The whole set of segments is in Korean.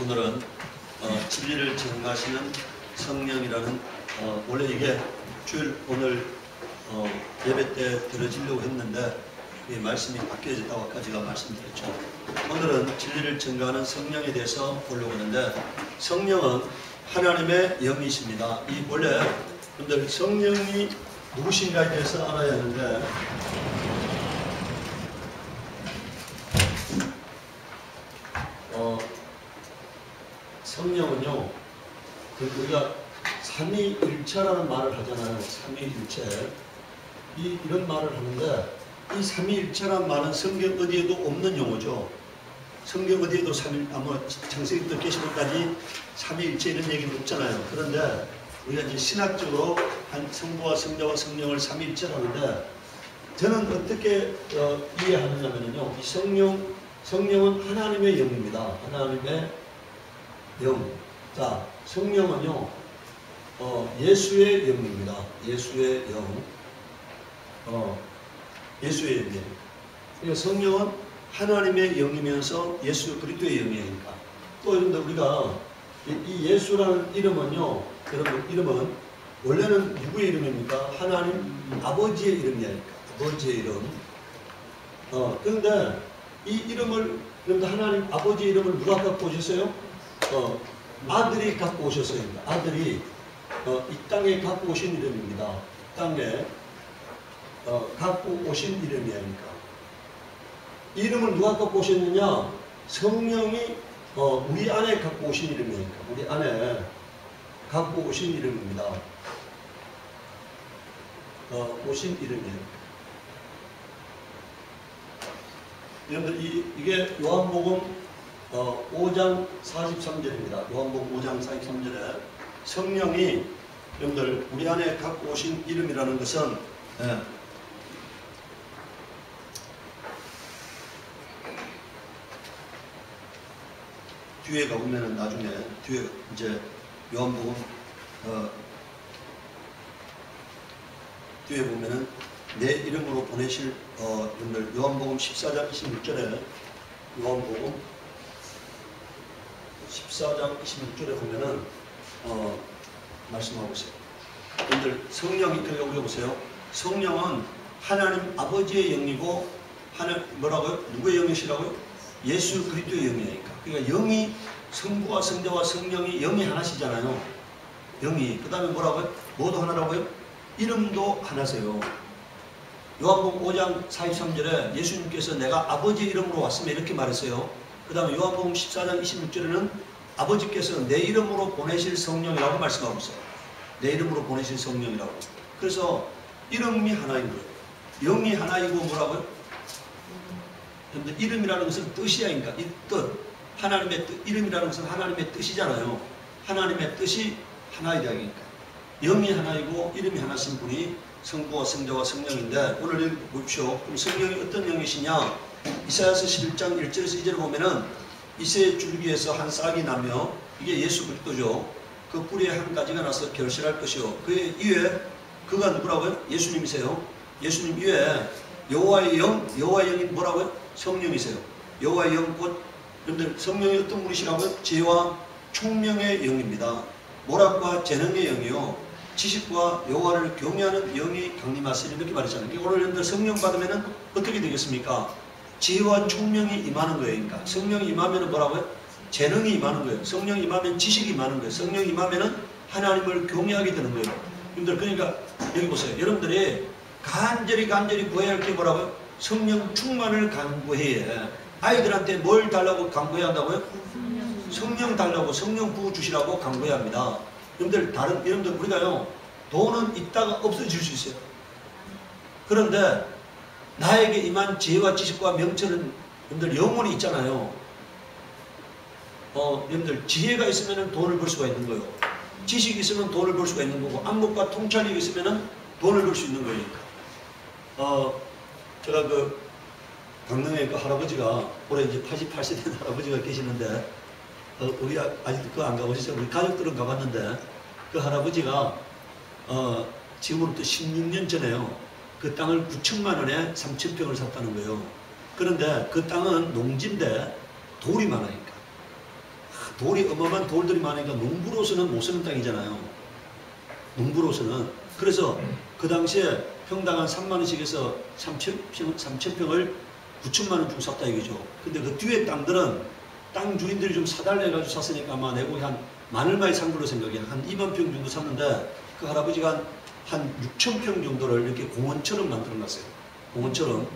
오늘은 진리를 증가하시는 성령이라는 원래 이게 주일 오늘 예배 때 들어지려고 했는데 이 말씀이 바뀌어졌다고 아까 제가 말씀드렸죠. 오늘은 진리를 증가하는 성령에 대해서 보려고 하는데, 성령은 하나님의 영이십니다. 이 원래 여러분들 성령이 누구신가에 대해서 알아야 하는데, 성령은요, 우리가 삼위일체라는 말을 하잖아요. 삼위일체. 이런 말을 하는데, 이 삼위일체라는 말은 성경 어디에도 없는 용어죠. 성경 어디에도 창세기부터 계시록까지 삼위일체 이런 얘기는 없잖아요. 그런데 우리가 이제 신학적으로 한 성부와 성자와 성령을 삼위일체라는데, 저는 어떻게 이해하느냐면요, 이 성령은 하나님의 영입니다. 하나님의 영. 자, 성령은요, 예수의 영입니다. 예수의 영. 예수의 영이에요. 그러니까 성령은 하나님의 영이면서 예수 그리스도의 영이니까. 또 여러분들 우리가 이 예수라는 이름은요, 여러분 이름은 원래는 누구의 이름입니까? 하나님 아버지의 이름이니까. 아버지의 이름. 그런데 이 이름을, 여러분들 하나님 아버지의 이름을 누가 갖고 오셨어요? 아들이 갖고 오셨어요. 아들이 이 땅에 갖고 오신 이름입니다. 이 땅에 갖고 오신 이름이니까. 이 이름을 누가 갖고 오셨느냐? 성령이 우리 안에 갖고 오신 이름이니까. 우리 안에 갖고 오신 이름입니다. 오신 이름이에요. 여러분들 이게 요한복음 5장 43절입니다. 요한복음 5장 43절에 성령이 여러분들 우리 안에 갖고 오신 이름이라는 것은 뒤에 가보면은 나중에 뒤에 이제 요한복음 뒤에 보면은 내 이름으로 보내실 여러분들 요한복음 14장 26절에 요한복음 14장 26절에 보면은 말씀하고 있어요. 여러분들 성령이, 그러니까 우리가 보세요. 성령은 하나님 아버지의 영이고 뭐라고요? 누구의 영이시라고요? 예수 그리스도의 영이니까. 그러니까 영이, 성부와 성자와 성령이 영이 하나시잖아요. 영이. 그 다음에 뭐라고요? 뭐도 하나라고요? 이름도 하나세요. 요한복음 5장 43절에 예수님께서 내가 아버지의 이름으로 왔으면 이렇게 말했어요. 그 다음에 요한복음 14장 26절에는 아버지께서 내 이름으로 보내실 성령이라고 말씀하고 있어요. 내 이름으로 보내실 성령이라고. 그래서 이름이 하나인 거예요. 영이 하나이고 뭐라고요? 이름이라는 것은 뜻이야. 그러니까 이 뜻, 하나님의 뜻, 이름이라는 것은 하나님의 뜻이잖아요. 하나님의 뜻이 하나이다. 그러니까 영이 하나이고 이름이 하나신 분이 성부와 성자와 성령인데, 오늘 보십시오. 그럼 성령이 어떤 영이시냐? 이사야서 11장 1절에서 2절을 보면은 이새의 줄기에서 한 싹이 나며, 이게 예수 그리스도죠. 그 뿌리에 한 가지가 나서 결실할 것이요. 그 이외에 그가 누구라고요? 예수님이세요. 예수님 이외에 여호와의 영이 뭐라고요? 성령이세요. 여호와의 영 곧 여러분들 성령이 어떤 분이시라고요? 지혜와 총명의 영입니다. 모략과 재능의 영이요. 지식과 여호와를 경외하는 영이 강림하시니, 이렇게 말했잖아요. 오늘 여러분들 성령 받으면은 어떻게 되겠습니까? 지혜와 총명이 임하는 거예요. 그러니까 성령이 임하면 뭐라고요? 재능이 임하는 거예요. 성령이 임하면 지식이 임하는 거예요. 성령이 임하면은 하나님을 경외하게 되는 거예요. 여러분들, 그러니까 여기 보세요. 여러분들이 간절히 구해야 할 게 뭐라고요? 성령 충만을 간구해야. 아이들한테 뭘 달라고 간구해야 한다고요? 성령 달라고, 성령 부어 주시라고 간구해야 합니다. 여러분들 우리가요, 돈은 있다가 없어질 수 있어요. 그런데 나에게 임한 지혜와 지식과 명철은 여러분들 영원히 있잖아요. 여러분들 지혜가 있으면 돈을 벌 수가 있는 거예요. 지식이 있으면 돈을 벌 수가 있는 거고, 안목과 통찰력이 있으면 돈을 벌 수 있는 거니까. 제가 강릉에 그 할아버지가 올해 이제 88세 된 할아버지가 계시는데, 우리 아직도 그거 안 가보시죠? 우리 가족들은 가봤는데, 그 할아버지가 지금으로부터 16년 전에요, 그 땅을 9천만 원에 3,000평을 샀다는 거예요. 그런데 그 땅은 농지인데 돌이 많으니까 돌이 어마어마한 돌들이 많으니까 농부로서는 못 쓰는 땅이잖아요. 농부로서는. 그래서 그 당시에 평당 한 3만 원씩 해서 3,000평을 9천만 원 주고 샀다 이거죠. 근데 그 뒤에 땅들은 땅 주인들이 좀 사달래 해가지고 샀으니까 아마 내고 한 마늘마이 산 걸로 생각해. 한 2만 평 정도 샀는데 그 할아버지가 한 6천 평 정도를 이렇게 공원처럼 만들어 놨어요. 공원처럼.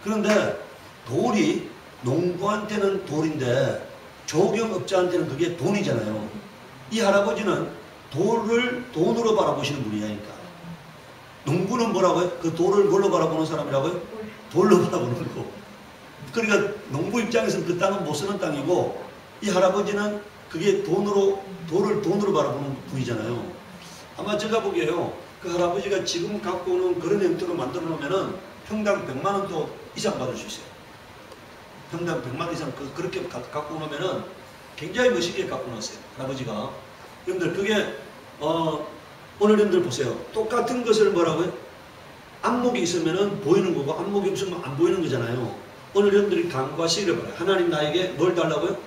그런데 돌이 농부한테는 돌인데 조경업자한테는 그게 돈이잖아요. 이 할아버지는 돌을 돈으로 바라보시는 분이니까. 농부는 뭐라고요? 그 돌을 뭘로 바라보는 사람이라고요? 돌로 바라보는 거고. 그러니까 농부 입장에서는 그 땅은 못 쓰는 땅이고 이 할아버지는 그게 돌을 돈으로 바라보는 분이잖아요. 아마 제가 보기에요. 그 할아버지가 지금 갖고 오는 그런 형태로 만들어 놓으면은 평당 100만 원도 이상 받을 수 있어요. 평당 100만 원 이상 그렇게 갖고 오면은 굉장히 멋있게 갖고 놨어요. 할아버지가. 여러분들 그게 오늘 여러분들 보세요. 똑같은 것을 뭐라고요? 안목이 있으면은 보이는 거고 안목이 없으면 안 보이는 거잖아요. 오늘 여러분들이 감과 시를 봐요. 하나님 나에게 뭘 달라고요?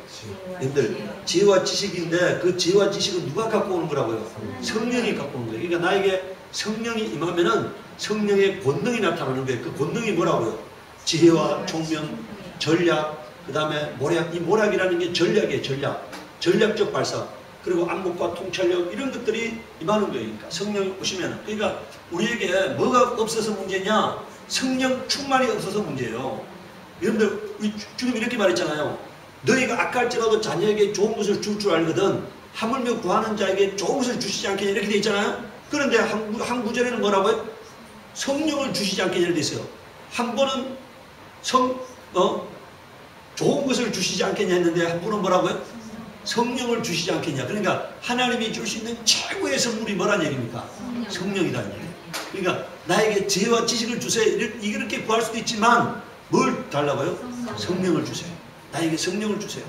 여러분들 지혜와 지식인데 그 지혜와 지식은 누가 갖고 오는 거라고요? 성령이 갖고 오는 거예요. 그러니까 나에게 성령이 임하면은 성령의 권능이 나타나는 거예요. 그 권능이 뭐라고요? 지혜와 총명, 전략, 그 다음에 모략. 이 모략이라는 게 전략이에요. 전략적 발사. 그리고 안목과 통찰력 이런 것들이 임하는 거예요. 그러니까 성령이 오시면. 그러니까 우리에게 뭐가 없어서 문제냐? 성령 충만이 없어서 문제예요. 여러분들 주님 이렇게 말했잖아요. 너희가 악할지라도 자녀에게 좋은 것을 줄 줄 알거든 하물며 구하는 자에게 좋은 것을 주시지 않겠냐 이렇게 돼 있잖아요. 그런데 한 구절에는 뭐라고요? 성령을 주시지 않겠냐 이렇게 돼 있어요. 한 번은 좋은 것을 주시지 않겠냐 했는데 한 번은 뭐라고요? 성령을 주시지 않겠냐. 그러니까 하나님이 줄 수 있는 최고의 선물이 뭐란 얘기입니까? 성령이라는 얘기예요. 그러니까 나에게 지혜와 지식을 주세요. 이렇게 구할 수도 있지만 뭘 달라고요? 성령을 주세요. 나에게 성령을 주세요.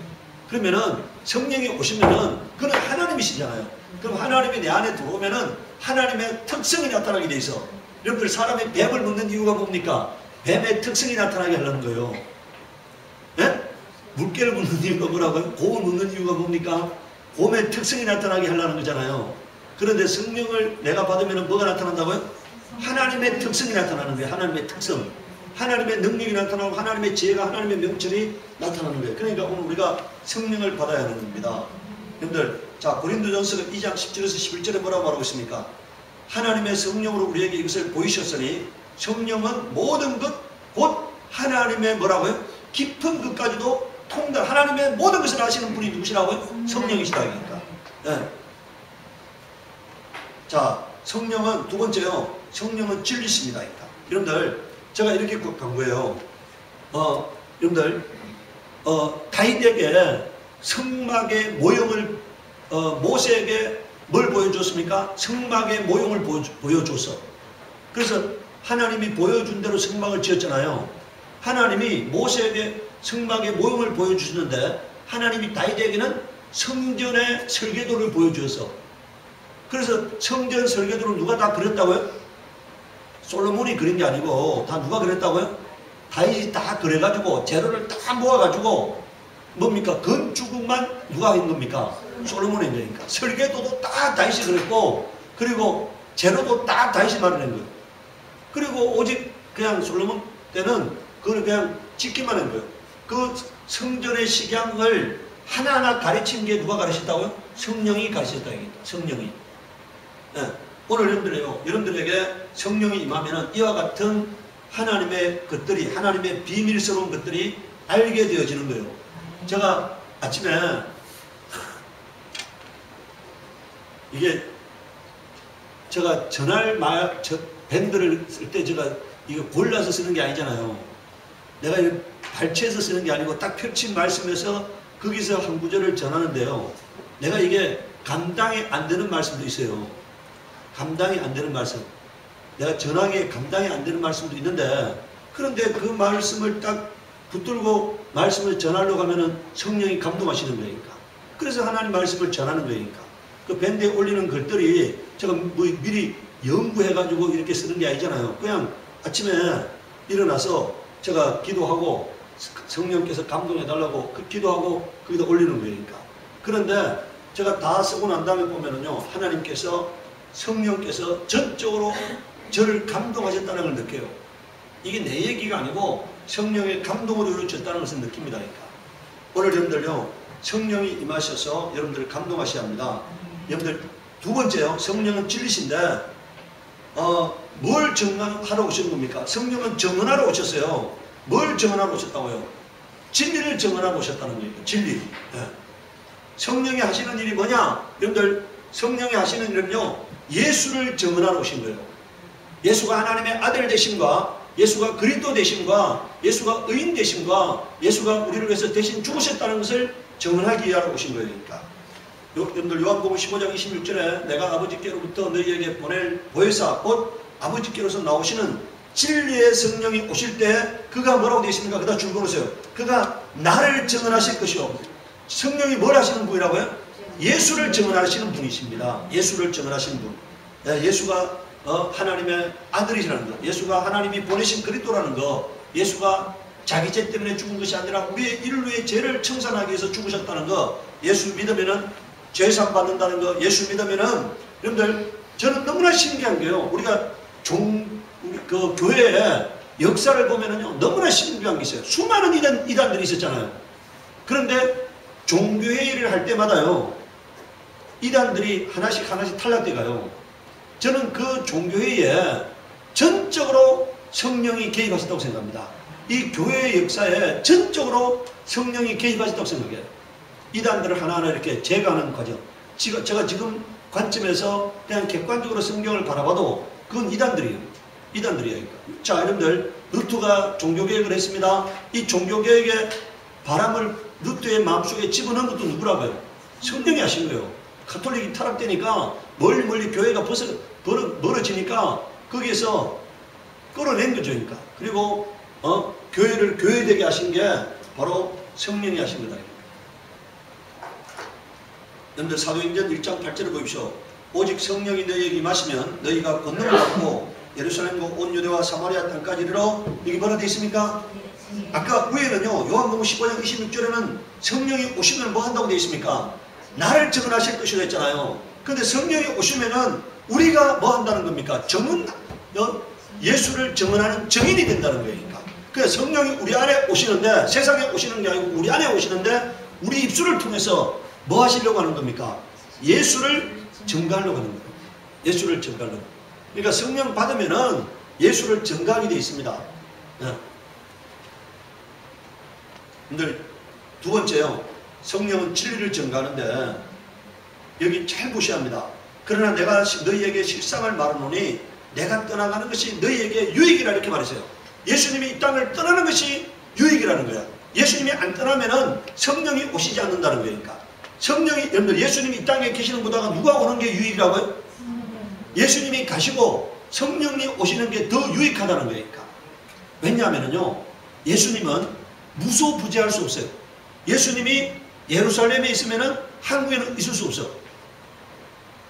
그러면은 성령이 오시면은 그는 하나님이시잖아요. 그럼 하나님이 내 안에 들어오면은 하나님의 특성이 나타나게 돼 있어. 여러분들 사람이 뱀을 먹는 이유가 뭡니까? 뱀의 특성이 나타나게 하려는 거예요. 예? 물개를 먹는 이유가 뭐라고요? 곰을 먹는 이유가 뭡니까? 곰의 특성이 나타나게 하려는 거잖아요. 그런데 성령을 내가 받으면 뭐가 나타난다고요? 하나님의 특성이 나타나는 거예요. 하나님의 특성. 하나님의 능력이 나타나고 하나님의 지혜가 하나님의 명철이 나타나는 거예요. 그러니까 오늘 우리가 성령을 받아야 하는 겁니다. 여러분들 자 고린도전서 2장 10절에서 11절에 뭐라고 말하고 있습니까? 하나님의 성령으로 우리에게 이것을 보이셨으니 성령은 모든 것 곧 하나님의 뭐라고요? 깊은 것까지도 통달 하나님의 모든 것을 아시는 분이 누구시라고요? 성령이시다. 그러니까. 네. 자 성령은 두 번째요. 성령은 진리십니다. 그러니까. 여러분들 제가 이렇게 간 거예요. 여러분들 다윗에게 성막의 모형을 모세에게 뭘 보여줬습니까? 성막의 모형을 보여줬어. 그래서 하나님이 보여준 대로 성막을 지었잖아요. 하나님이 모세에게 성막의 모형을 보여주셨는데 하나님이 다윗에게는 성전의 설계도를 보여주었어. 그래서 성전 설계도를 누가 다 그렸다고요? 솔로몬이 그린 게 아니고 다 누가 그랬다고요? 다윗이 다 그래가지고 재료를 다 모아가지고 뭡니까? 건축만 누가 한 겁니까? 솔로몬이 한 거니까. 설계도도 다 다윗이 그랬고 그리고 재료도 다 다윗이 마련한 거예요. 그리고 오직 그냥 솔로몬 때는 그걸 그냥 짓기만 한 거예요. 그 성전의 식양을 하나하나 가르친 게 누가 가르쳤다고요? 성령이 가르쳤다. 성령이. 네. 오늘 여러분들에게 성령이 임하면 이와 같은 하나님의 것들이 하나님의 비밀스러운 것들이 알게 되어지는 거예요. 제가 아침에 이게 제가 밴드를 쓸 때 제가 이거 골라서 쓰는 게 아니잖아요. 내가 이거 발췌해서 쓰는 게 아니고 딱 펼친 말씀에서 거기서 한 구절을 전하는데요. 내가 이게 감당이 안 되는 말씀도 있어요. 감당이 안 되는 말씀. 내가 전하기에 감당이 안 되는 말씀도 있는데 그런데 그 말씀을 딱 붙들고 말씀을 전하려고 하면은 성령이 감동하시는 거니까. 그래서 하나님 말씀을 전하는 거니까. 그 밴드에 올리는 글들이 제가 뭐 미리 연구해가지고 이렇게 쓰는 게 아니잖아요. 그냥 아침에 일어나서 제가 기도하고 성령께서 감동해달라고 그 기도하고 거기다 올리는 거니까. 그런데 제가 다 쓰고 난 다음에 보면은요, 하나님께서 성령께서 전적으로 저를 감동하셨다는 걸 느껴요. 이게 내 얘기가 아니고 성령의 감동으로 이루어졌다는 것을 느낍니다. 그러니까 오늘 여러분들요, 성령이 임하셔서 여러분들을 감동하셔야 합니다. 여러분들 두 번째요, 성령은 진리신데 뭘 증언하러 오신 겁니까? 성령은 증언하러 오셨어요. 뭘 증언하러 오셨다고요? 진리를 증언하러 오셨다는 거예요. 진리. 네. 성령이 하시는 일이 뭐냐? 여러분들 성령이 하시는 일은요, 예수를 증언하러 오신 거예요. 예수가 하나님의 아들 되심과 예수가 그리스도 되심과 예수가 의인 되심과 예수가 우리를 위해서 대신 죽으셨다는 것을 증언하기 위하여 오신 거예요. 그러니까 여러분들 요한복음 15장 26절에 내가 아버지께로부터 너희에게 보낼 보혜사 곧 아버지께로서 나오시는 진리의 성령이 오실 때 그가 뭐라고 되어 있습니까? 그다 줄 걸으세요. 그가 나를 증언하실 것이요. 성령이 뭘 하시는 분이라고요? 예수를 증언하시는 분이십니다. 예수를 증언하시는 분. 예수가 하나님의 아들이라는 것, 예수가 하나님이 보내신 그리스도라는 것, 예수가 자기 죄 때문에 죽은 것이 아니라 우리의 인류의 죄를 청산하기 위해서 죽으셨다는 것, 예수 믿으면은 죄상 받는다는 것, 예수 믿으면은 여러분들 저는 너무나 신기한 게요. 우리가 그 교회의 역사를 보면은요, 너무나 신기한 게 있어요. 수많은 이단들이 있었잖아요. 그런데 종교회의를 할 때마다요, 이단들이 하나씩 탈락돼 가요. 저는 그 종교회의에 전적으로 성령이 개입하셨다고 생각합니다. 이 교회의 역사에 전적으로 성령이 개입하셨다고 생각해요. 이단들을 하나하나 이렇게 제거하는 과정. 제가 지금 관점에서 그냥 객관적으로 성경을 바라봐도 그건 이단들이에요. 이단들이에요. 자, 여러분들, 루트가 종교개혁을 했습니다. 이 종교개혁의 바람을 루트의 마음속에 집어넣은 것도 누구라고요? 성령이 하신 거예요. 가톨릭이 타락되니까 멀리 교회가 멀어지니까 거기에서 끌어낸 거죠. 그러니까. 그리고 교회를 교회되게 하신 게 바로 성령이 하신 거다. 여러분들 사도행전 1장 8절을 보십시오. 오직 성령이 너희에게 임하시면 너희가 권능을 받고 예루살렘과 온 유대와 사마리아 땅까지 이르러 여기 뭐라 되어 있습니까? 아까 위에는요, 요한복음 15장 26절에는 성령이 오시면 뭐 한다고 되어 있습니까? 나를 증언하실 것이라 했잖아요. 근데 성령이 오시면은 우리가 뭐 한다는 겁니까? 예수를 증언하는 증인이 된다는 거예요. 그래서 성령이 우리 안에 오시는데, 세상에 오시는 게 아니고 우리 안에 오시는데, 우리 입술을 통해서 뭐 하시려고 하는 겁니까? 예수를 증거하려고 하는 거예요. 예수를 증거하려고. 그러니까 성령 받으면은 예수를 증거하게 되어 있습니다. 근데 두 번째요, 성령은 진리를 증거하는데 여기 잘 보셔야 합니다. 그러나 내가 너희에게 실상을 말하노니 내가 떠나가는 것이 너희에게 유익이라 이렇게 말했어요. 예수님이 이 땅을 떠나는 것이 유익이라는 거야. 예수님이 안 떠나면은 성령이 오시지 않는다는 거니까. 성령이, 여러분들, 예수님이 이 땅에 계시는 것보다 누가 오는 게 유익이라고요? 예수님이 가시고 성령이 오시는 게 더 유익하다는 거니까. 왜냐하면요, 예수님은 무소부재할 수 없어요. 예수님이 예루살렘에 있으면은 한국에는 있을 수 없어.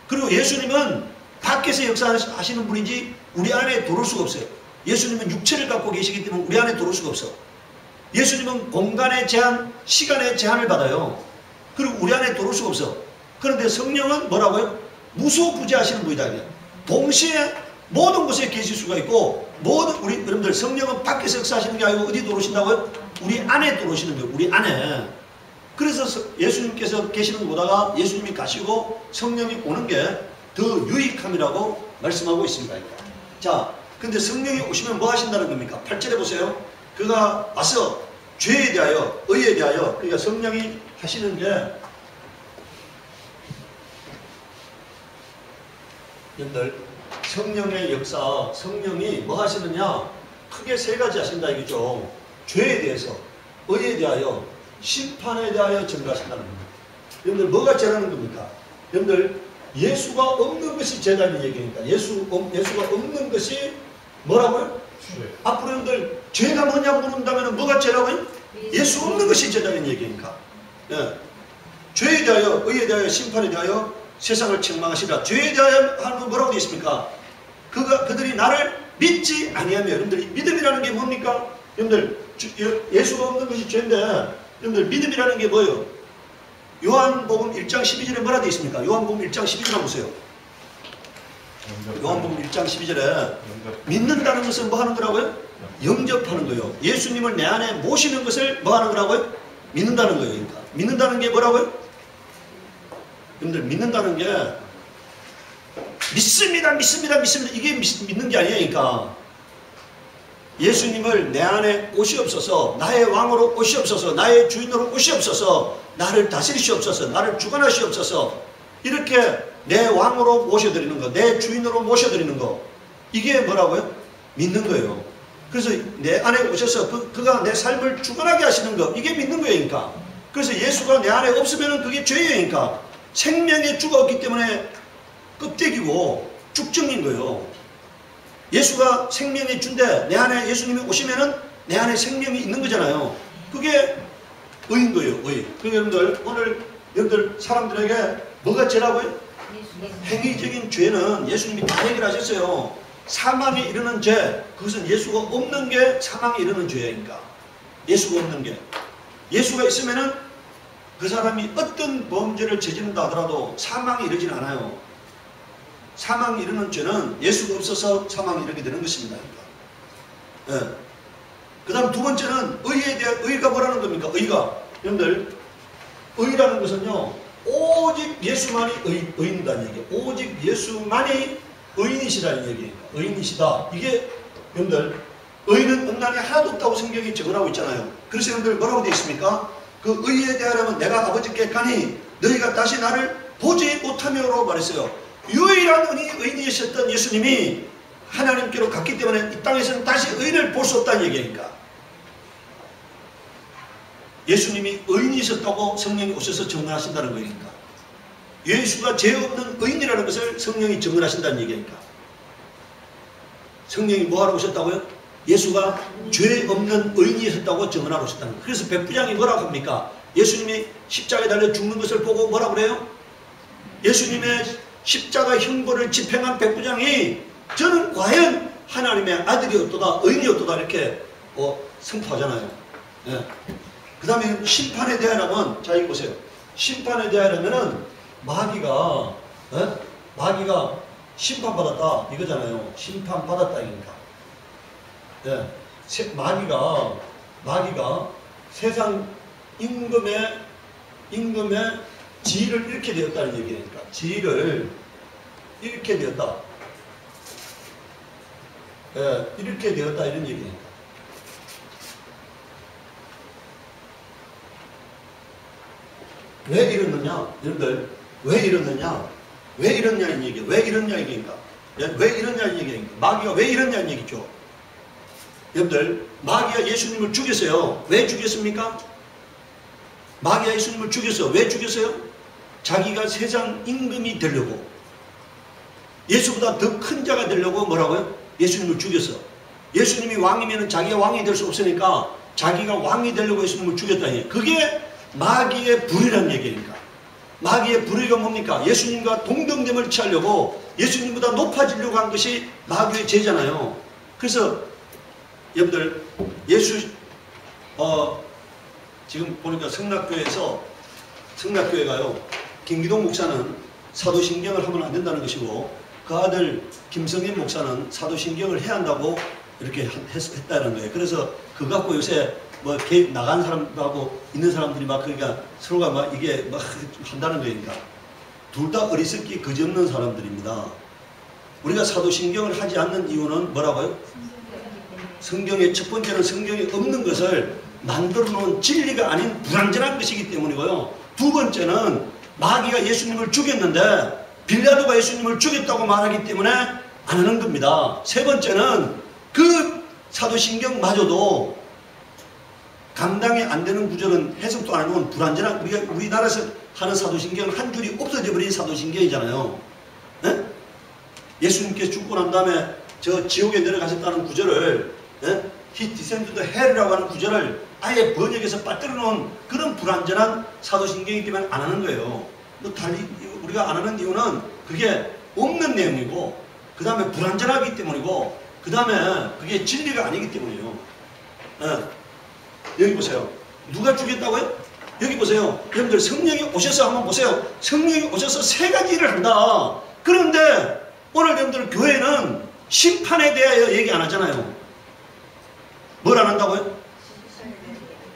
그리고 예수님은 밖에서 역사하시는 분이지 우리 안에 들어올 수가 없어요. 예수님은 육체를 갖고 계시기 때문에 우리 안에 들어올 수가 없어. 예수님은 공간의 제한, 시간의 제한을 받아요. 그리고 우리 안에 들어올 수가 없어. 그런데 성령은 뭐라고요? 무소부재하시는 분이다. 동시에 모든 곳에 계실 수가 있고, 우리 여러분들, 성령은 밖에서 역사하시는 게 아니고 어디 들어오신다고요? 우리 안에 들어오시는 거예요. 우리 안에. 그래서 예수님께서 계시는 것보다가 예수님이 가시고 성령이 오는 게 더 유익함이라고 말씀하고 있습니다. 자, 근데 성령이 오시면 뭐 하신다는 겁니까? 8절에 보세요. 그가 와서 죄에 대하여, 의에 대하여, 그러니까 성령이 하시는 게, 여러분들, 성령의 역사, 성령이 뭐 하시느냐? 크게 세 가지 하신다 이거죠. 죄에 대해서, 의에 대하여, 심판에 대하여 증거하신다는 겁니다. 여러분들, 뭐가 죄라는 겁니까? 여러분들, 예수가 없는 것이 죄라는 얘기니까. 예수가 없는 것이 뭐라고요? 죄. 앞으로 여러분들, 죄가 뭐냐고 물은다면 뭐가 죄라고요? 예수 없는 것이 죄라는 얘기니까. 예. 죄에 대하여, 의에 대하여, 심판에 대하여 세상을 책망하시라. 죄에 대하여 하는 건 뭐라고 되어 있습니까? 그들이 나를 믿지 아니하며. 여러분들이 믿음이라는 게 뭡니까? 여러분들, 예수가 없는 것이 죄인데, 여러분들, 믿음이라는 게 뭐예요? 요한복음 1장 12절에 뭐라 되어 있습니까? 요한복음 1장 12절 한번 보세요. 요한복음 1장 12절에 믿는다는 것은 뭐 하는 거라고요? 영접하는 거예요. 예수님을 내 안에 모시는 것을 뭐 하는 거라고요? 믿는다는 거예요. 그러니까 믿는다는 게 뭐라고요? 여러분들 믿는다는 게 믿습니다, 믿습니다, 믿습니다. 이게 믿는 게 아니에요. 그러니까 예수님을 내 안에 오시옵소서, 나의 왕으로 오시옵소서, 나의 주인으로 오시옵소서, 나를 다스리시옵소서, 나를 주관하시옵소서, 이렇게 내 왕으로 모셔드리는 거, 내 주인으로 모셔드리는 거, 이게 뭐라고요? 믿는 거예요. 그래서 내 안에 오셔서 그가 내 삶을 주관하게 하시는 거, 이게 믿는 거예요. 그러니까 그래서 예수가 내 안에 없으면 그게 죄예요. 그러니까 생명의 주가 없기 때문에 껍데기고 쭉정인 거예요. 예수가 생명의 주인데 내 안에 예수님이 오시면은 내 안에 생명이 있는 거잖아요. 그게 의인 거예요. 의. 그러니까 여러분들 오늘 여러분들 사람들에게 뭐가 죄라고요? 행위적인 죄는 예수님이 다 해결하셨어요. 사망에 이르는 죄, 그것은 예수가 없는 게 사망에 이르는 죄니까. 예수가 없는 게. 예수가 있으면은 그 사람이 어떤 범죄를 저지른다 하더라도 사망에 이르진 않아요. 사망에 이르는 죄는 예수가 없어서 사망에 이르게 되는 것입니다. 그러니까. 예. 그 다음 두 번째는 의에 대한, 의가 뭐라는 겁니까? 의가. 여러분들, 의라는 것은요, 오직 예수만이 의인이라는 얘기예요. 오직 예수만이 의인이시라는 얘기예요. 의인이시다. 이게 여러분들, 의는 음란이 하나도 없다고 성경이 적어나오고 있잖아요. 그래서 여러분들 뭐라고 되어 있습니까? 그 의에 대하여는 내가 아버지께 가니 너희가 다시 나를 보지 못하며라고 말했어요. 유일한 의인이셨던 예수님이 하나님께로 갔기 때문에 이 땅에서는 다시 의인을 볼 수 없다는 얘기니까. 예수님이 의인이셨다고 성령이 오셔서 증언하신다는 거니까. 예수가 죄 없는 의인이라는 것을 성령이 증언하신다는 얘기니까. 성령이 뭐하러 오셨다고요? 예수가 죄 없는 의인이셨다고 증언하러 오셨다는 거예요. 그래서 백부장이 뭐라고 합니까? 예수님이 십자가에 달려 죽는 것을 보고 뭐라고 그래요? 예수님의 십자가 형벌을 집행한 백부장이 저는 과연 하나님의 아들이었도다, 의인이었도다 이렇게 선포하잖아요. 예. 그 다음에 심판에 대하여는, 자 이거 보세요. 심판에 대하여는 마귀가 심판받았다 이거잖아요. 심판받았다 이니까. 예. 마귀가 세상 임금의 지위를 잃게 되었다는 얘기니까. 지위를 잃게 되었다. 예, 잃게 되었다 이런 얘기니까. 왜 이러느냐? 여러분들, 왜 이러느냐? 왜 이러냐는 얘기예요. 왜 이러냐 얘기니까. 왜 이러냐는 얘기니까. 마귀가 왜 이러냐는 얘기죠. 여러분들, 마귀가 예수님을 죽였어요. 왜 죽였습니까? 마귀가 예수님을 죽였어요. 왜 죽였어요? 자기가 세상 임금이 되려고. 예수보다 더 큰 자가 되려고 뭐라고요? 예수님을 죽였어. 예수님이 왕이면 자기가 왕이 될 수 없으니까 자기가 왕이 되려고 예수님을 죽였다니. 그게 마귀의 불의라는 얘기니까. 마귀의 불의가 뭡니까? 예수님과 동등됨을 취하려고 예수님보다 높아지려고 한 것이 마귀의 죄잖아요. 그래서 여러분들 지금 보니까 성락교회가요, 김기동 목사는 사도신경을 하면 안 된다는 것이고 그 아들 김성현 목사는 사도신경을 해야 한다고 이렇게 했다는 거예요. 그래서 그거 갖고 요새 뭐 나간 사람하고 있는 사람들이 막 그러니까 서로가 막 이게 막 한다는 거니까 둘 다 어리석기 그지없는 사람들입니다. 우리가 사도신경을 하지 않는 이유는 뭐라고요? 성경의 첫 번째는 성경에 없는 것을 만들어 놓은 진리가 아닌 불완전한 것이기 때문이고요. 두 번째는 마귀가 예수님을 죽였는데 빌라도가 예수님을 죽였다고 말하기 때문에 안 하는 겁니다. 세 번째는 그 사도신경마저도 감당이 안 되는 구절은 해석도 안 해놓은 불완전한, 우리나라에서 하는 사도신경은 한 줄이 없어져 버린 사도신경이잖아요. 네? 예수님께서 죽고 난 다음에 저 지옥에 내려가셨다는 구절을, 네? He descended to hell이라고 하는 구절을 아예 번역해서 빠뜨려 놓은 그런 불완전한 사도신경이기 때문에 안 하는 거예요. 달리 우리가 안 하는 이유는 그게 없는 내용이고, 그 다음에 불완전하기 때문이고, 그 다음에 그게 진리가 아니기 때문이에요. 네. 여기 보세요. 누가 죽였다고요? 여기 보세요. 여러분들 성령이 오셔서 한번 보세요. 성령이 오셔서 세 가지 일을 한다. 그런데 오늘 여러분들 교회는 심판에 대하여 얘기 안 하잖아요. 뭘 안 한다고요?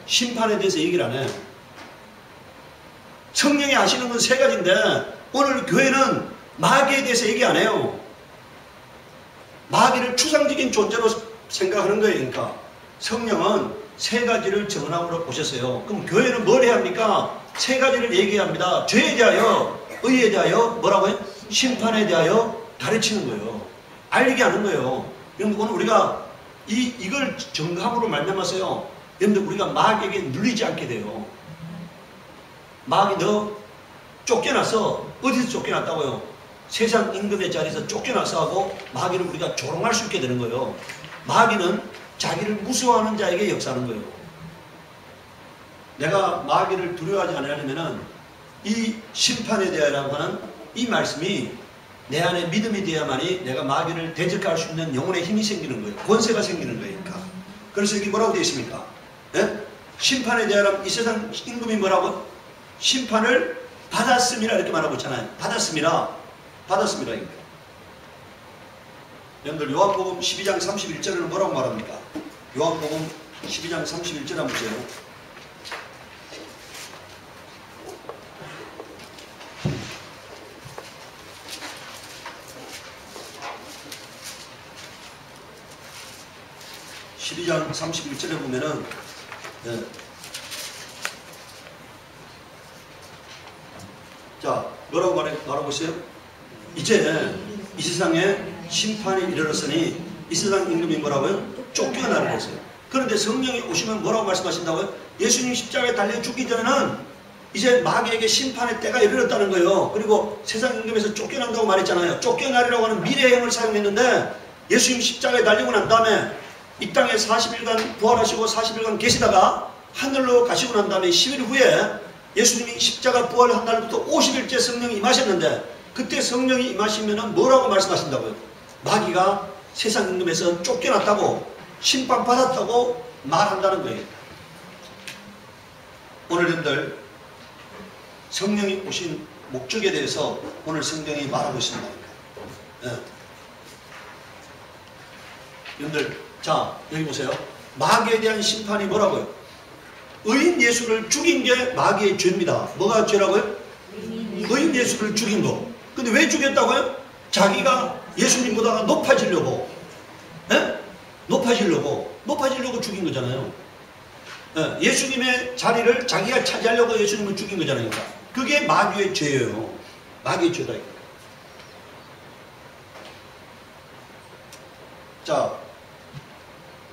심판에 대해서 얘기를 안 해요. 성령이 하시는 건 세 가지인데 오늘 교회는 마귀에 대해서 얘기 안 해요. 마귀를 추상적인 존재로 생각하는 거예요. 그러니까 성령은 세 가지를 전함으로 오셨어요. 그럼 교회는 뭘 해야 합니까? 세 가지를 얘기합니다. 죄에 대하여, 의에 대하여, 뭐라고요? 심판에 대하여 가르치는 거예요. 알리게 하는 거예요. 여러분 오늘 우리가 이걸 정함으로 말미암아서요. 여러분들 우리가 마귀에게 눌리지 않게 돼요. 마귀 너 쫓겨나서 어디서 쫓겨났다고요? 세상 임금의 자리에서 쫓겨나서 하고 마귀를 우리가 조롱할 수 있게 되는 거예요. 마귀는 자기를 무서워하는 자에게 역사하는 거예요. 내가 마귀를 두려워하지 않으려면 이 심판에 대하여라고 하는 이 말씀이 내 안에 믿음이 되어야만이 내가 마귀를 대적할 수 있는 영혼의 힘이 생기는 거예요. 권세가 생기는 거니까. 그래서 여기 뭐라고 되어 있습니까? 예? 심판에 대하여 이 세상 임금이 뭐라고? 심판을 받았습니다. 이렇게 말하고 있잖아요. 받았습니다. 받았습니다. 여러분들 요한복음 12장 31절에는 뭐라고 말합니까? 요한복음 12장 31절 한번 보세요. (12장 31절에) 보면은 자 뭐라고 말하고 있어요? 이제 이 세상에 심판이 이르렀으니 이 세상 임금이 뭐라고요? 쫓겨나리라 했어요. 그런데 성령이 오시면 뭐라고 말씀하신다고요? 예수님 십자가에 달려 죽기 전에는 이제 마귀에게 심판의 때가 이르렀다는 거예요. 그리고 세상 임금에서 쫓겨난다고 말했잖아요. 쫓겨나리라고 하는 미래형을 사용했는데 예수님 십자가에 달리고 난 다음에 이 땅에 40일간 부활하시고 40일간 계시다가 하늘로 가시고 난 다음에 10일 후에 예수님이 십자가 부활한 날부터 50일째 성령이 임하셨는데 그때 성령이 임하시면 뭐라고 말씀하신다고요? 마귀가 세상 임금에서 쫓겨났다고 심판받았다고 말한다는 거예요. 오늘 여러분들 성령이 오신 목적에 대해서 오늘 성경이 말하고 있습니다. 예. 여러분들 자 여기 보세요. 마귀에 대한 심판이 뭐라고요? 의인 예수를 죽인 게 마귀의 죄입니다. 뭐가 죄라고요? 의인 예수를 죽인 거. 근데 왜 죽였다고요? 자기가 예수님보다 높아지려고. 예? 높아지려고 죽인 거잖아요. 예? 예수님의 자리를 자기가 차지하려고 예수님을 죽인 거잖아요. 그게 마귀의 죄예요. 마귀의 죄다. 자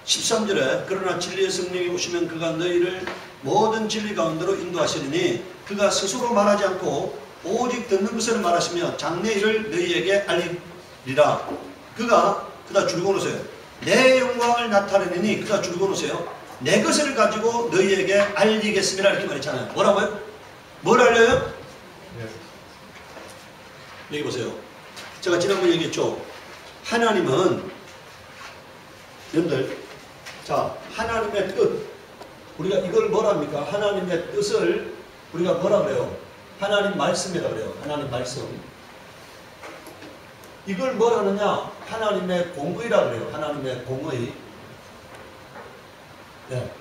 13절에 그러나 진리의 성령이 오시면 그가 너희를 모든 진리 가운데로 인도하시리니 그가 스스로 말하지 않고 오직 듣는 것을 말하시며 장래 일을 너희에게 알리리라. 그가 그다 줄고 놓으세요. 내 영광을 나타내니 그다 줄고 놓으세요. 내 것을 가지고 너희에게 알리겠습니다. 이렇게 말했잖아요. 뭐라고요? 뭘 알려요? 여기 보세요. 제가 지난번에 얘기했죠. 하나님은 여러분들 자 하나님의 뜻 우리가 이걸 뭐랍니까? 하나님의 뜻을 우리가 뭐라 그래요? 하나님 말씀이라 그래요. 하나님 말씀. 이걸 뭘 하느냐? 하나님의 공의라 그래요. 하나님의 공의. 네.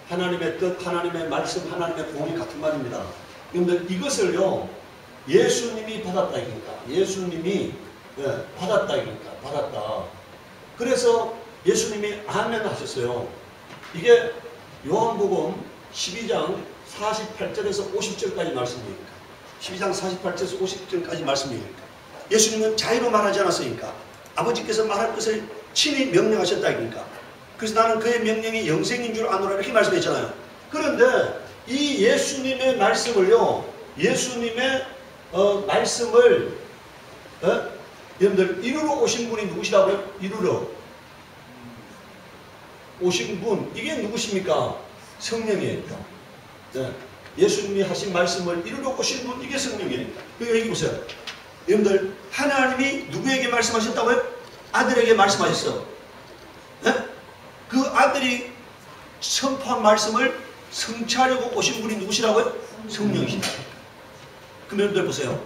하나님의 뜻, 하나님의 말씀, 하나님의 공의 같은 말입니다. 그런데 이것을요 예수님이 받았다 이니까 예수님이 받았다 이니까 받았다. 그래서 예수님이 아멘 하셨어요. 이게 요한복음 12장 48절에서 50절까지 말씀이니까 12장 48절에서 50절까지 말씀이니까 예수님은 자유로 말하지 않았으니까 아버지께서 말할 것을 친히 명령하셨다 이니까 그래서 나는 그의 명령이 영생인 줄 아노라 이렇게 말씀했잖아요. 그런데 이 예수님의 말씀을요 예수님의 말씀을 여러분들 이루러 오신 분이 누구시다고요? 이루러 오신 분 이게 누구십니까? 성령이에요. 네. 예수님이 하신 말씀을 이루러 오신 분 이게 성령이에요. 여기 보세요. 여러분들 하나님이 누구에게 말씀하셨다고요? 아들에게 말씀하셨어. 네? 그 아들이 선포한 말씀을 성취하려고 오신 분이 누구시라고요? 성령이시다. 그럼 여러분들 보세요.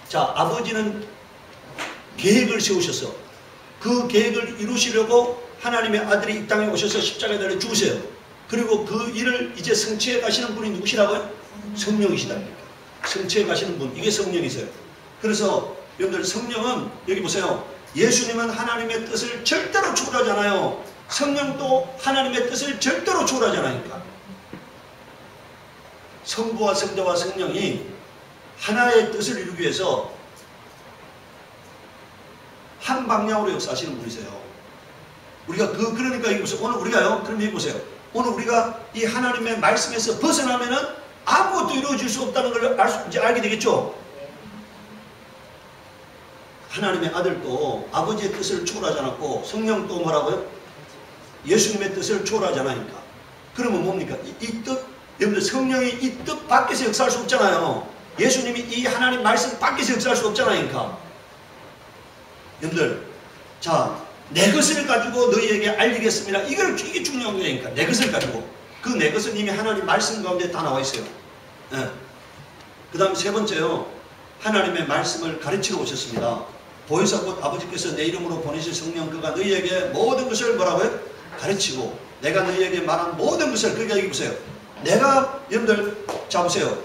자, 아버지는 계획을 세우셔서 그 계획을 이루시려고 하나님의 아들이 이 땅에 오셔서 십자가에 달려 죽으세요. 그리고 그 일을 이제 성취해 가시는 분이 누구시라고요? 성령이시다. 성취해 가시는 분, 이게 성령이세요. 그래서 여러분들 성령은 여기 보세요. 예수님은 하나님의 뜻을 절대로 초월하지 않아요. 성령도 하나님의 뜻을 절대로 초월하지 않으니까. 성부와 성자와 성령이 하나의 뜻을 이루기 위해서 한 방향으로 역사하시는 분이세요. 우리가 그러니까 여기 보세요. 오늘 우리가요. 그럼 여기 보세요. 오늘 우리가 이 하나님의 말씀에서 벗어나면은 아무것도 이루어질 수 없다는 걸 이제 알게 되겠죠. 하나님의 아들도 아버지의 뜻을 초월하지 않았고 성령도 뭐라고요? 예수님의 뜻을 초월하지 않으니까. 그러면 뭡니까? 이 뜻, 여러분들 성령이 이 뜻 밖에서 역사할 수 없잖아요. 예수님이 이 하나님 말씀 밖에서 역사할 수 없잖아요. 그러니까. 여러분들, 자, 내 것을 가지고 너희에게 알리겠습니다. 이게 중요한 거니까. 내 것을 가지고. 그 내 것은 이미 하나님 말씀 가운데 다 나와 있어요. 네. 그 다음 세 번째요. 하나님의 말씀을 가르치러 오셨습니다. 보혜사 곧 아버지께서 내 이름으로 보내실 성령 그가 너희에게 모든 것을 뭐라고요? 가르치고 내가 너희에게 말한 모든 것을 그러니까 여기 보세요. 내가 여러분들 자 보세요.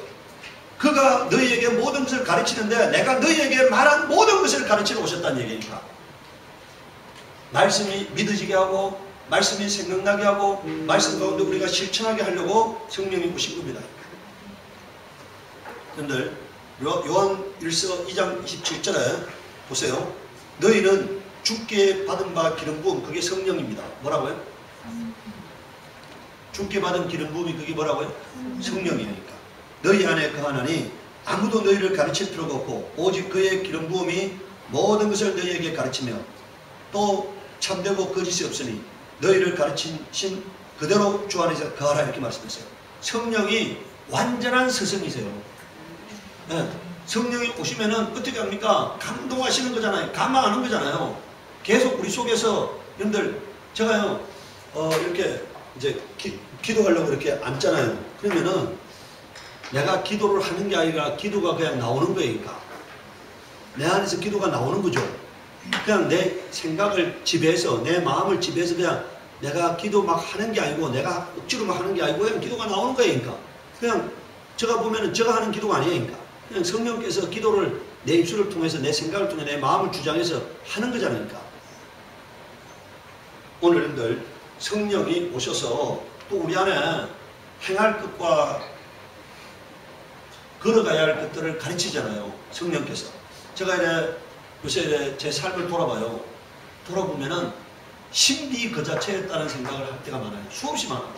그가 너희에게 모든 것을 가르치는데 내가 너희에게 말한 모든 것을 가르치러 오셨다는 얘기니까. 말씀이 믿어지게 하고 말씀이 생각나게 하고 말씀 가운데 우리가 실천하게 하려고 성령이 오신 겁니다. 여러분들 요한 1서 2장 27절에 보세요. 너희는 주께 받은 바 기름 부음 그게 성령입니다. 뭐라고요? 주께 받은 기름 부음이 그게 뭐라고요? 성령이니까. 너희 안에 거하나니 아무도 너희를 가르칠 필요가 없고 오직 그의 기름 부음이 모든 것을 너희에게 가르치며 또 참되고 거짓이 없으니 너희를 가르치신 그대로 주 안에서 거하라 이렇게 말씀했어요. 성령이 완전한 스승이세요. 네. 성령이 오시면은 어떻게 합니까? 감동하시는 거잖아요. 감화하는 거잖아요. 계속 우리 속에서 여러분들 제가요 이렇게 이제 기도하려고 이렇게 앉잖아요. 그러면은 내가 기도를 하는 게 아니라 기도가 그냥 나오는 거니까 내 안에서 기도가 나오는 거죠. 그냥 내 생각을 지배해서 내 마음을 지배해서 그냥 내가 기도 막 하는 게 아니고 내가 억지로 막 하는 게 아니고 그냥 기도가 나오는 거니까 그냥 제가 보면은 제가 하는 기도가 아니니까 그냥 성령께서 기도를 내 입술을 통해서 내 생각을 통해 내 마음을 주장해서 하는 거잖아요. 오늘 여러분들 성령이 오셔서 또 우리 안에 행할 것과 걸어가야 할 것들을 가르치잖아요. 성령께서. 제가 요새 제 삶을 돌아봐요. 돌아보면은 신비 그 자체였다는 생각을 할 때가 많아요. 수없이 많아요.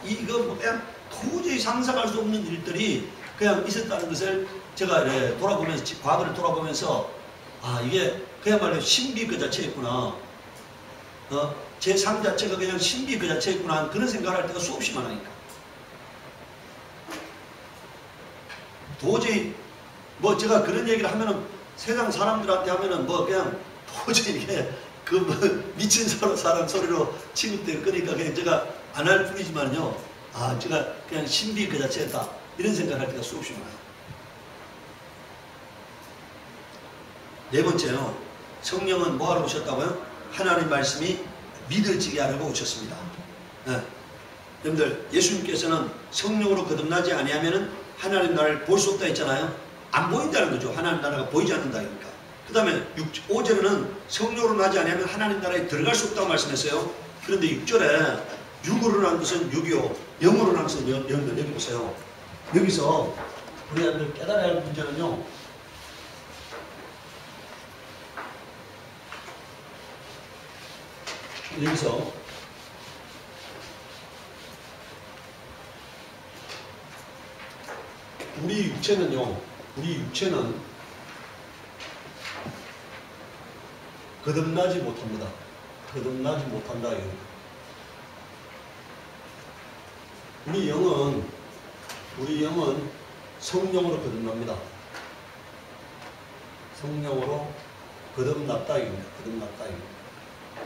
이거 뭐 그냥 도저히 상상할 수 없는 일들이 그냥 있었다는 것을 제가 돌아보면서 과거를 돌아보면서 아 이게 그야말로 신비 그 자체였구나. 제 삶 자체가 그냥 신비 그 자체였구나 그런 생각을 할 때가 수없이 많으니까. 도저히 뭐 제가 그런 얘기를 하면은 세상 사람들한테 하면은 뭐 그냥 도저히 이게 그 뭐 미친 사람 소리로 취급될 거니까 그냥 제가 안 할 뿐이지만요. 아 제가 그냥 신비 그 자체였다 이런 생각을 할 때가 수없이 많아요. 네 번째요. 성령은 뭐하러 오셨다고요? 하나님 말씀이 믿어지게 하려고 오셨습니다. 네. 여러분들 예수님께서는 성령으로 거듭나지 아니하면은 하나님 나라를 볼 수 없다 했잖아요. 안 보인다는 거죠. 하나님 나라가 보이지 않는다니까. 그 다음에 5절에는 성령으로 나지 아니하면 하나님 나라에 들어갈 수 없다고 말씀했어요. 그런데 6절에 육으로 난 것은 육이요 영으로 난 것은 영이요. 여기 보세요. 여기서 우리가 깨달아야 할 문제는요. 여기서 우리 육체는 거듭나지 못합니다. 거듭나지 못한다. 우리 영은 성령으로 거듭납니다. 성령으로 거듭났다 이겁니다. 거듭났다 이겁니다.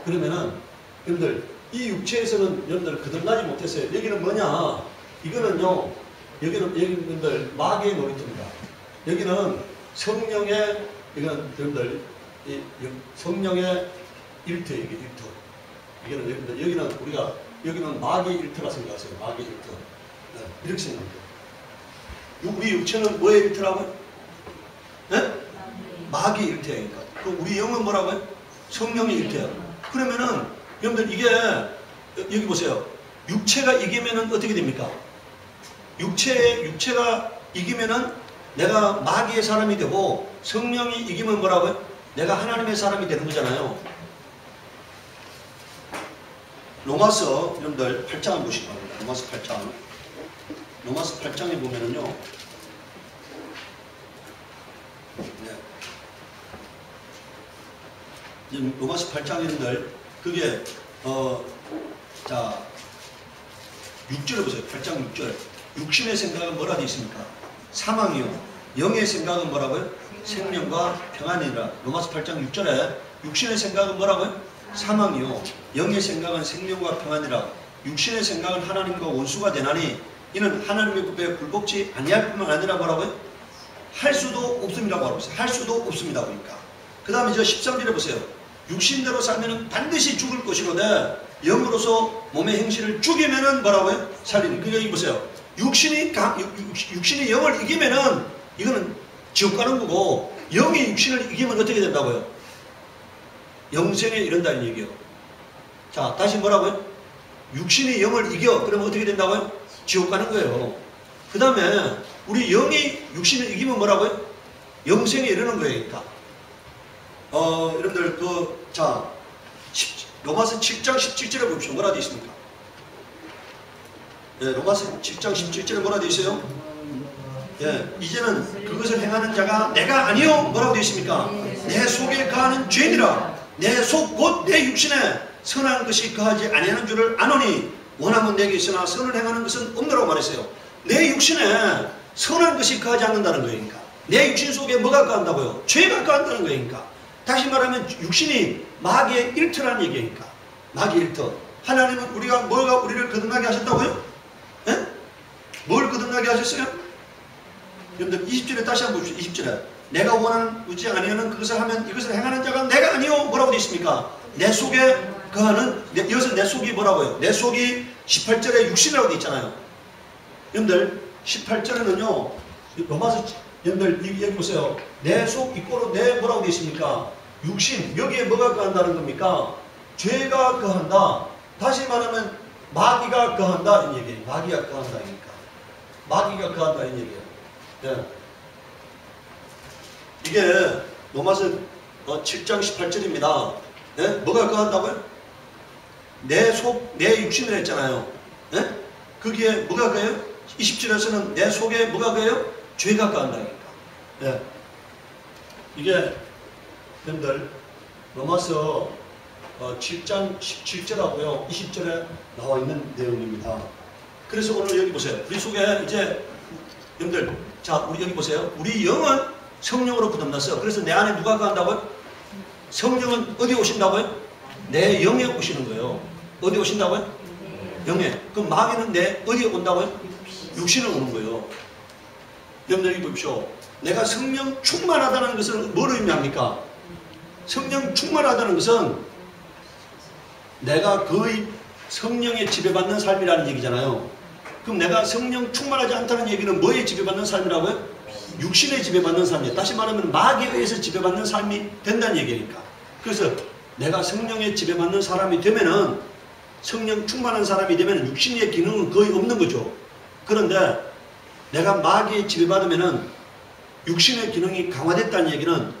그러면은 여러분들 이 육체에서는 여러분들 거듭나지 못했어요. 여기는 뭐냐? 이거는요, 여러분들 마귀의 놀이터입니다. 여기는 성령의, 이건 여러분들 성령의 일터예요. 이게 일터. 이거는 여러분들 여기는 우리가 여기는 마귀의 일터라 생각하세요. 마귀의 일터. 네, 이렇게 생각합니다. 우리 육체는 뭐의 일터라고요? 네? 마귀의 일터니까. 그럼 우리 영은 뭐라고요? 성령의 일터야. 그러면은 여러분들 이게 여기 보세요. 육체가 이기면은 어떻게 됩니까? 육체가 이기면은 내가 마귀의 사람이 되고 성령이 이기면 뭐라고요? 내가 하나님의 사람이 되는 거잖아요. 로마서 여러분들 8장을 보시기 바랍니다. 로마서 8장. 로마서 8장에 보면은요. 네. 로마서 8장 여러분들 그게 자 6절을 보세요. 8장 6절. 육신의 생각은 뭐라 되어 있습니까? 사망이요. 영의 생각은 뭐라고요? 생명과 평안이라. 로마서 8장 6절에 육신의 생각은 뭐라고요? 사망이요. 영의 생각은 생명과 평안이라. 육신의 생각은 하나님과 원수가 되나니 이는 하나님의 법에 굴복지 아니할 뿐만 아니라 뭐라고요? 할 수도 없음이라고 하고 있어요. 할 수도 없습니다. 그러니까. 그 다음에 저 13절에 보세요. 육신대로 살면은 반드시 죽을 것이로되 영으로서 몸의 행실을 죽이면은 뭐라고요? 살리니. 그러니까 여기 보세요. 육신이 영을 이기면은 이거는 지옥 가는 거고 영이 육신을 이기면 어떻게 된다고요? 영생에 이른다는 얘기예요. 자, 다시 뭐라고요? 육신이 영을 이겨. 그러면 어떻게 된다고요? 지옥 가는 거예요. 그 다음에 우리 영이 육신을 이기면 뭐라고요? 영생에 이르는 거예요. 그러니까. 여러분들 자 로마서 7장 17절에 보십시오. 뭐라 되어 있습니까? 예, 로마서 7장 17절에 뭐라 되어 있어요? 예, 이제는 그것을 행하는 자가 내가 아니요. 뭐라고 되어 있습니까? 내 속에 거하는 죄니라. 내 속 곧 내 육신에 선한 것이 거하지 아니하는 줄을 아노니 원하면 내게 있으나 선을 행하는 것은 없노라고 말했어요. 내 육신에 선한 것이 거하지 않는다는 거니까. 내 육신 속에 뭐가 거한다고요? 죄가 거한다는 거니까. 다시 말하면 육신이 마귀의 일터라는 얘기니까. 마귀의 일터. 하나님은 뭐가 우리를 거듭나게 하셨다고요? 예? 뭘 거듭나게 하셨어요? 여러분들 20절에 다시 한번 보십시오. 20절에 내가 원하지 아니하는 그것을 하면 이것을 행하는 자가 내가 아니요. 뭐라고 되어 있습니까? 내 속에 거하는 여기서 내 속이 뭐라고요? 내 속이 18절에 육신이라고 되어 있잖아요. 여러분들 18절에는요. 로마서 여러분들 여기 보세요. 내 속 이꼬로 내 뭐라고 되어 있습니까? 육신. 여기에 뭐가 거한다는 겁니까? 죄가 거한다. 다시 말하면 마귀가 거한다 이 얘기예요. 마귀가 거한다니까. 마귀가 거한다 이 얘기예요. 네. 이게 로마서 7장 18절입니다. 네? 뭐가 거한다고요? 내 속, 내 육신을 했잖아요. 네? 거기에 뭐가 거해요? 20절에서는 내 속에 뭐가 거해요? 죄가 거한다니까. 네. 이게 여러분들 로마서 7장 17절하고요 20절에 나와 있는 내용입니다. 그래서 오늘 여기 보세요. 우리 속에 이제 여러분들 자 우리 여기 보세요. 우리 영은 성령으로 거듭났어요. 그래서 내 안에 누가 거한다고요? 성령은 어디에 오신다고요? 내 영에 오시는 거예요. 어디에 오신다고요? 영에. 그럼 마귀는 내 어디에 온다고요? 육신에 오는 거예요. 여러분들 여기 보십시오. 내가 성령 충만하다는 것은 뭘 의미합니까? 성령 충만하다는 것은 내가 거의 성령에 지배받는 삶이라는 얘기잖아요. 그럼 내가 성령 충만하지 않다는 얘기는 뭐에 지배받는 삶이라고요? 육신에 지배받는 삶이에요. 다시 말하면 마귀에 의해서 지배받는 삶이 된다는 얘기니까. 그래서 내가 성령에 지배받는 사람이 되면은 성령 충만한 사람이 되면 육신의 기능은 거의 없는 거죠. 그런데 내가 마귀에 지배받으면은 육신의 기능이 강화됐다는 얘기는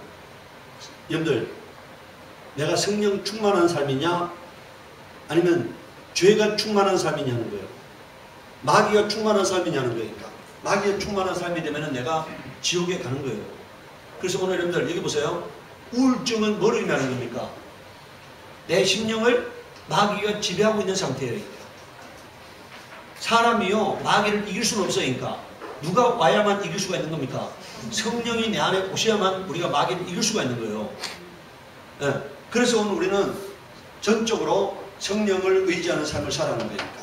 여러분들 내가 성령 충만한 삶이냐 아니면 죄가 충만한 삶이냐는 거예요. 마귀가 충만한 삶이냐는 거니까. 마귀가 충만한 삶이 되면 내가 지옥에 가는 거예요. 그래서 오늘 여러분들 여기 보세요. 우울증은 뭘 의미하는 겁니까? 내 심령을 마귀가 지배하고 있는 상태예요. 사람이요 마귀를 이길 수는 없으니까 누가 와야만 이길 수가 있는 겁니까? 성령이 내 안에 오셔야만 우리가 마귀를 이길 수가 있는 거예요. 네. 그래서 오늘 우리는 전적으로 성령을 의지하는 삶을 살아가는 거니까.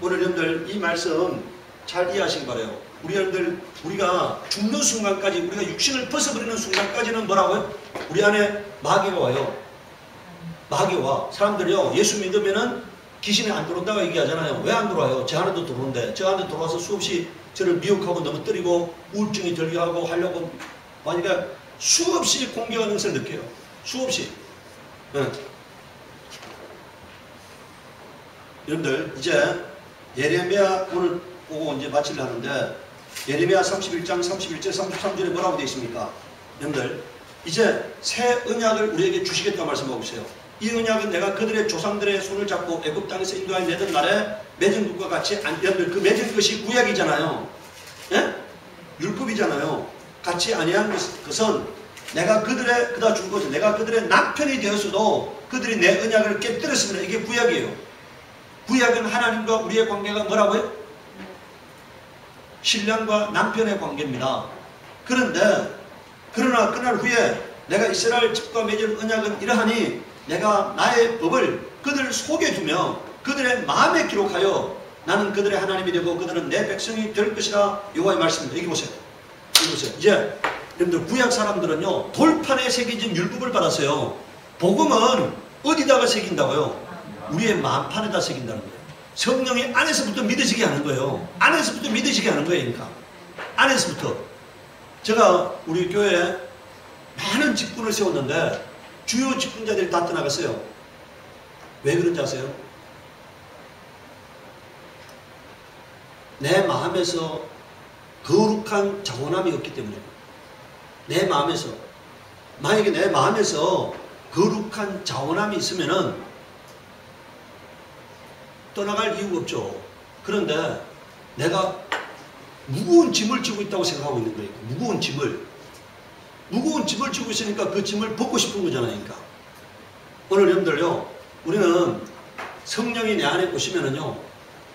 오늘 여러분들 이 말씀 잘 이해하시기 바라요. 우리 여러분들, 우리가 죽는 순간까지, 우리가 육신을 벗어버리는 순간까지는 뭐라고요? 우리 안에 마귀가 와요. 마귀가 와. 사람들이요, 예수 믿으면은 귀신이 안 들어온다고 얘기하잖아요. 왜 안 들어와요? 제 안에도 들어오는데, 저 안에 들어와서 수없이 저를 미혹하고 넘어뜨리고 우울증이 들게 하고 하려고 하니까 수없이 공격하는 것을 느껴요. 수없이. 네. 여러분들, 이제 예레미야 오늘 보고 이제 마치려 하는데, 예레미야 31장 31절 33절에 뭐라고 되어 있습니까? 여러분들, 이제 새 언약을 우리에게 주시겠다고 말씀하고 있어요. 이 언약은 내가 그들의 조상들의 손을 잡고 애굽 땅에서 인도하여 내던 날에 맺은 것과 같이, 여러분들 그 맺은 것이 구약이잖아요. 예? 율법이잖아요. 같이 아니한 것은 내가 그다 준 것은 내가 그들의 남편이 되었어도 그들이 내 언약을 깨뜨렸습니다. 이게 구약이에요. 구약은 하나님과 우리의 관계가 뭐라고요? 신랑과 남편의 관계입니다. 그런데 그러나 그날 후에 내가 이스라엘 집과 맺은 언약은 이러하니 내가 나의 법을 그들 속에 두며 그들의 마음에 기록하여 나는 그들의 하나님이 되고 그들은 내 백성이 될 것이라 여호와의 말씀입니다. 여기 보세요. 여기 보세요. 이제 여러분들 구약 사람들은요, 돌판에 새겨진 율법을 받았어요. 복음은 어디다가 새긴다고요? 우리의 마음판에다 새긴다는 거예요. 성령이 안에서부터 믿어지게 하는 거예요. 안에서부터 믿어지게 하는 거예요. 그러니까 안에서부터. 제가 우리 교회에 많은 직분을 세웠는데 주요 직분자들이 다 떠나갔어요. 왜 그런지 아세요? 내 마음에서 거룩한 자원함이 없기 때문에. 내 마음에서, 만약에 내 마음에서 거룩한 자원함이 있으면은 떠나갈 이유가 없죠. 그런데 내가 무거운 짐을 지고 있다고 생각하고 있는 거예요. 무거운 짐을 지고 있으니까 그 짐을 벗고 싶은 거잖아요. 그러니까 오늘 여러분들요, 우리는 성령이 내 안에 오시면은요,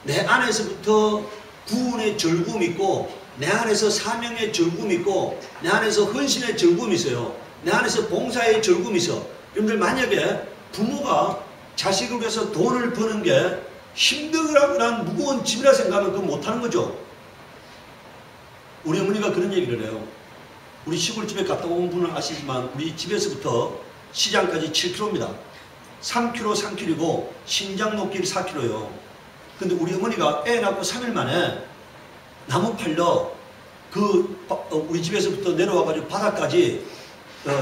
내 안에서부터 구원의 즐거움이 있고, 내 안에서 사명의 즐거움이 있고, 내 안에서 헌신의 즐거움이 있어요. 내 안에서 봉사의 즐거움이 있어. 여러분들, 만약에 부모가 자식을 위해서 돈을 버는 게 힘들거나 무거운 짐이라 생각하면 그거 못하는 거죠. 우리 어머니가 그런 얘기를 해요. 우리 시골집에 갔다 온 분은 아시지만 우리 집에서부터 시장까지 7km입니다. 3km, 3km이고 신장 높이를 4km예요. 근데 우리 어머니가 애 낳고 3일 만에 나무 팔러 우리 집에서부터 내려와가지고 바닥까지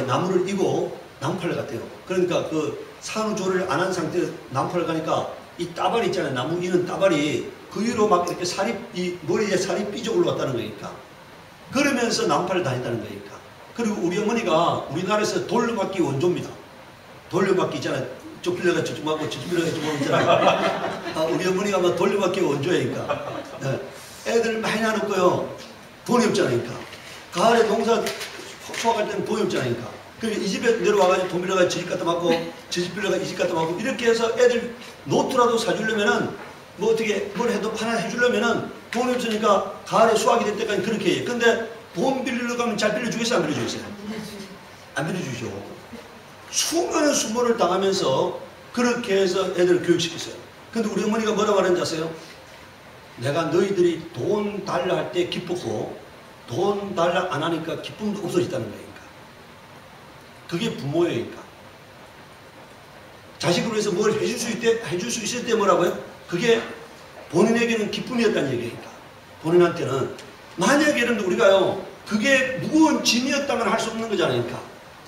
나무를 이고 나무 팔러 갔대요. 그러니까 그 산후조리를 안 한 상태에서 나무 팔러 가니까 이 따발이 있잖아요. 나무 이는 따발이 그 위로 막 이렇게 이 머리에 살이 삐져 올라왔다는 거니까. 그러면서 나무 팔러 다녔다는 거니까. 그리고 우리 어머니가 우리나라에서 돌려받기 원조입니다. 돌려받기 있잖아요. 저 빌려가 저쪽 하고 저쪽 빌려가 저쪽 하고 있잖아요. 우리 어머니가 막 돌려받기 원조니까. 네. 애들 많이 나눴고요. 돈이 없잖아요. 그러니까. 가을에 농사 수확할 때는 돈이 없잖아요. 그러니까. 그러니까 이 집에 내려와가지고 돈 빌려가 저 집 갖다 받고 저 집 빌려가 이 집 갖다 받고 이렇게 해서 애들 노트라도 사주려면은 뭐 어떻게 뭘 해도 하나 해주려면은 돈이 없으니까 가을에 수확이 될 때까지 그렇게 해요. 근데 돈 빌리러 가면 잘 빌려주겠어요? 안 빌려주겠어요? 안 빌려주죠. 수많은 수모를 당하면서 그렇게 해서 애들을 교육시켰어요. 근데 우리 어머니가 뭐라고 하는지 아세요? 내가 너희들이 돈 달라 할 때 기뻤고 돈 달라 안 하니까 기쁨도 없어졌다는 거니까. 그게 부모예요. 자식을 위해서 뭘 해줄 수 있을 때 뭐라고요? 그게 본인에게는 기쁨이었다는 얘기니까. 본인한테는. 만약에 우리가요, 그게 무거운 짐이었다면 할 수 없는 거잖아요. 그러니까.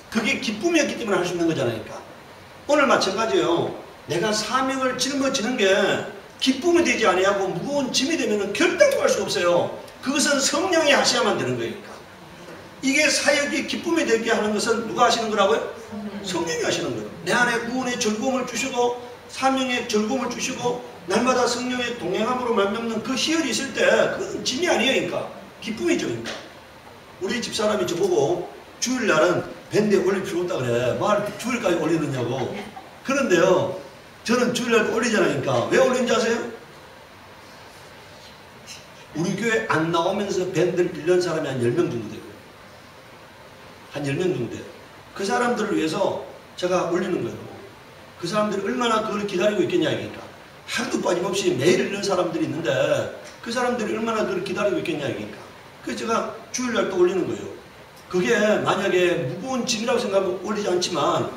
그게 기쁨이었기 때문에 할 수 있는 거잖아요. 그러니까. 오늘 마찬가지예요. 내가 사명을 짊어지는 게 기쁨이 되지 아니하고 무거운 짐이 되면 결단도 할 수 없어요. 그것은 성령이 하셔야만 되는 거예요. 그러니까. 이게 사역이 기쁨이 되게 하는 것은 누가 하시는 거라고요? 성령이 하시는 거예요. 내 안에 구원의 즐거움을 주시고 사명의 즐거움을 주시고 날마다 성령의 동행함으로 말미암는 그 희열이 있을 때 그건 짐이 아니에요. 그러니까. 기쁨이죠. 그러니까. 우리 집사람이 저보고 주일날은 밴드에 올릴 필요 없다 그래. 말 주일까지 올리느냐고. 그런데요, 저는 주일날 올리잖아요. 그러니까. 왜 올리는지 아세요? 우리 교회 안 나오면서 밴드를 빌린 사람이 한 10명 정도 돼요. 한 10명 정도 돼요. 그 사람들을 위해서 제가 올리는 거예요. 그 사람들이 얼마나 그걸 기다리고 있겠냐, 그러니까. 하루도 빠짐없이 매일 이런 사람들이 있는데 그 사람들이 얼마나 그걸 기다리고 있겠냐 이니까. 그래서 제가 주일날 또 올리는 거예요. 그게 만약에 무거운 짐이라고 생각하면 올리지 않지만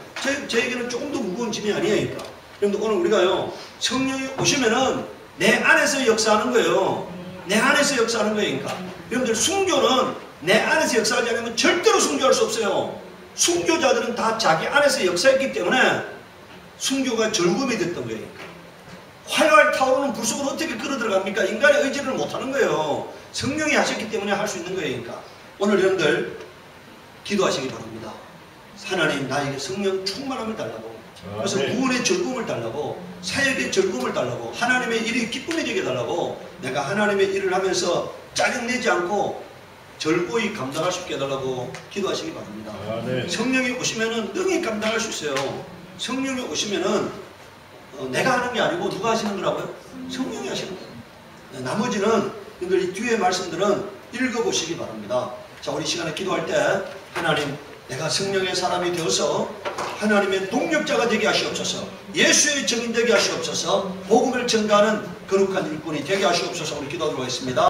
저에게는 조금 더 무거운 짐이 아니니까. 그런데 오늘 우리가요, 성령이 오시면은 내 안에서 역사하는 거예요. 내 안에서 역사하는 거니까. 여러분들 순교는 내 안에서 역사하지 않으면 절대로 순교할 수 없어요. 순교자들은 다 자기 안에서 역사했기 때문에 순교가 절금이 됐던 거예요. 활활 타오르는 불 속으로 어떻게 끌어 들어갑니까? 인간의 의지를 못하는 거예요. 성령이 하셨기 때문에 할 수 있는 거예요. 그러니까 오늘 여러분들 기도하시기 바랍니다. 하나님 나에게 성령 충만함을 달라고, 그래서 구원의 절금을 달라고, 사역의 절금을 달라고, 하나님의 일이 기쁨이 되게 달라고, 내가 하나님의 일을 하면서 짜증내지 않고 절고히 감당할 수 있게 해달라고 기도하시기 바랍니다. 성령이 오시면은 능히 감당할 수 있어요. 성령이 오시면은 내가 하는 게 아니고 누가 하시는 거라고요? 성령이 하시는 거예요. 나머지는 여러분들 이 뒤에 말씀들은 읽어보시기 바랍니다. 자, 우리 시간에 기도할 때 하나님, 내가 성령의 사람이 되어서 하나님의 동력자가 되게 하시옵소서, 예수의 증인 되게 하시옵소서, 복음을 전가하는 거룩한 일꾼이 되게 하시옵소서. 우리 기도하도록 하겠습니다.